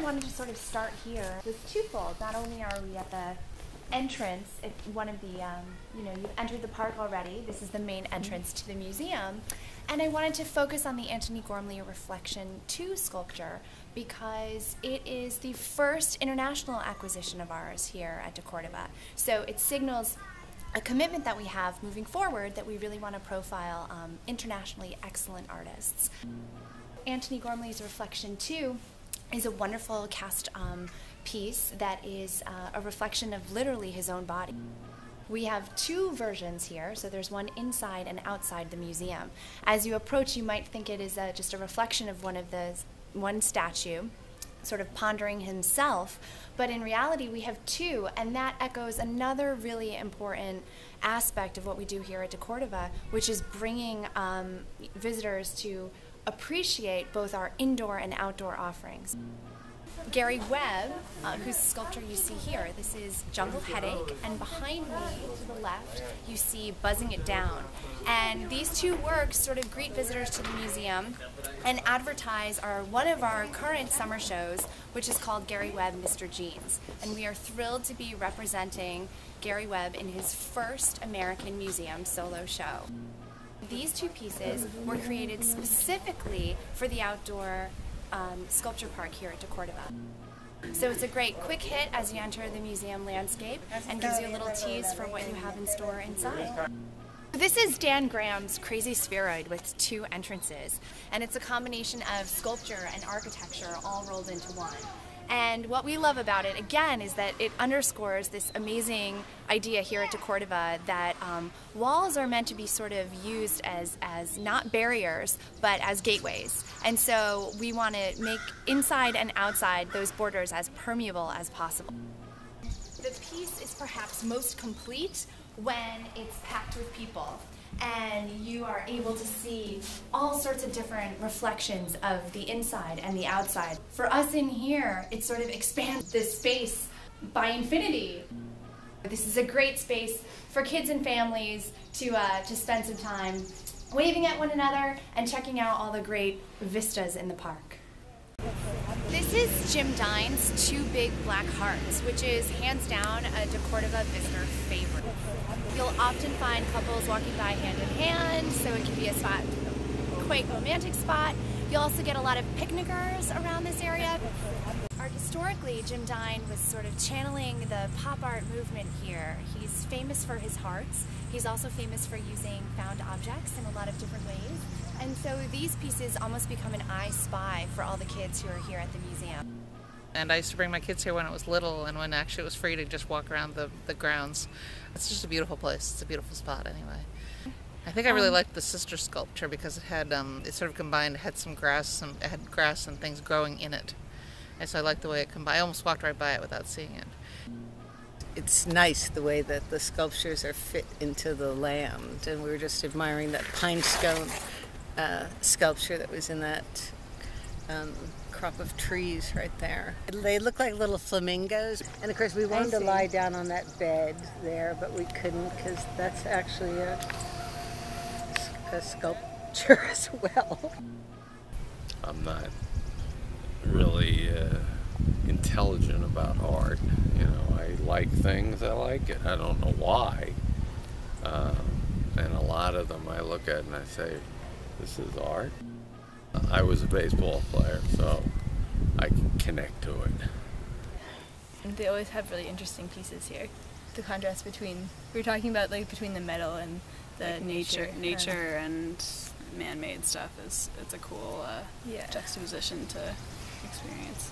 wanted to sort of start here was twofold. Not only are we at the entrance, if one of the, you've entered the park already. This is the main entrance to the museum. And I wanted to focus on the Antony Gormley Reflection 2 sculpture because it is the first international acquisition of ours here at deCordova. So it signals a commitment that we have moving forward that we really want to profile internationally excellent artists. Antony Gormley's Reflection 2 is a wonderful cast piece that is a reflection of literally his own body. We have two versions here, so there's one inside and outside the museum. As you approach, you might think it is just a reflection of one statue, sort of pondering himself, but in reality we have two, and that echoes another really important aspect of what we do here at deCordova, which is bringing visitors to appreciate both our indoor and outdoor offerings. Gary Webb, whose sculpture you see here, this is Jungle Headache, and behind me to the left you see Buzzing It Down. And these two works sort of greet visitors to the museum and advertise one of our current summer shows, which is called Gary Webb, Mr. Jeans. And we are thrilled to be representing Gary Webb in his first American museum solo show. These two pieces were created specifically for the outdoor sculpture park here at deCordova. So it's a great quick hit as you enter the museum landscape and gives you a little tease for what you have in store inside. This is Dan Graham's Crazy Spheroid with two entrances, and it's a combination of sculpture and architecture all rolled into one. And what we love about it, again, is that it underscores this amazing idea here at deCordova that walls are meant to be sort of used as not barriers, but as gateways. And so we want to make inside and outside those borders as permeable as possible. The piece is perhaps most complete when it's packed with people, and you are able to see all sorts of different reflections of the inside and the outside. For us in here, it sort of expands this space by infinity. This is a great space for kids and families to spend some time waving at one another and checking out all the great vistas in the park. This is Jim Dine's Two Big Black Hearts, which is hands down a deCordova visitor favorite. You'll often find couples walking by hand in hand, so it can be a spot, quite romantic spot. You'll also get a lot of picnickers around this area. Historically, Jim Dine was sort of channeling the pop art movement here. He's famous for his hearts. He's also famous for using found objects in a lot of different ways. And so these pieces almost become an I Spy for all the kids who are here at the museum. And I used to bring my kids here when it was little and when actually it was free to just walk around the grounds. It's just a beautiful place. It's a beautiful spot anyway. I think I really liked the sister sculpture because it had, it sort of combined, it had some grass, it had grass and things growing in it. And so I liked the way it combined. I almost walked right by it without seeing it. It's nice the way that the sculptures are fit into the land, and we were just admiring that pine stone sculpture that was in that crop of trees right there. They look like little flamingos, and of course we wanted to lie down on that bed there, but we couldn't because that's actually a sculpture as well. I'm not really intelligent about art. You know, I like things, I like it. I don't know why. And a lot of them I look at and I say, this is art. I was a baseball player, so I can connect to it. And they always have really interesting pieces here. The contrast between, we were talking about like between the metal and the like nature and man-made stuff it's a cool juxtaposition to experience.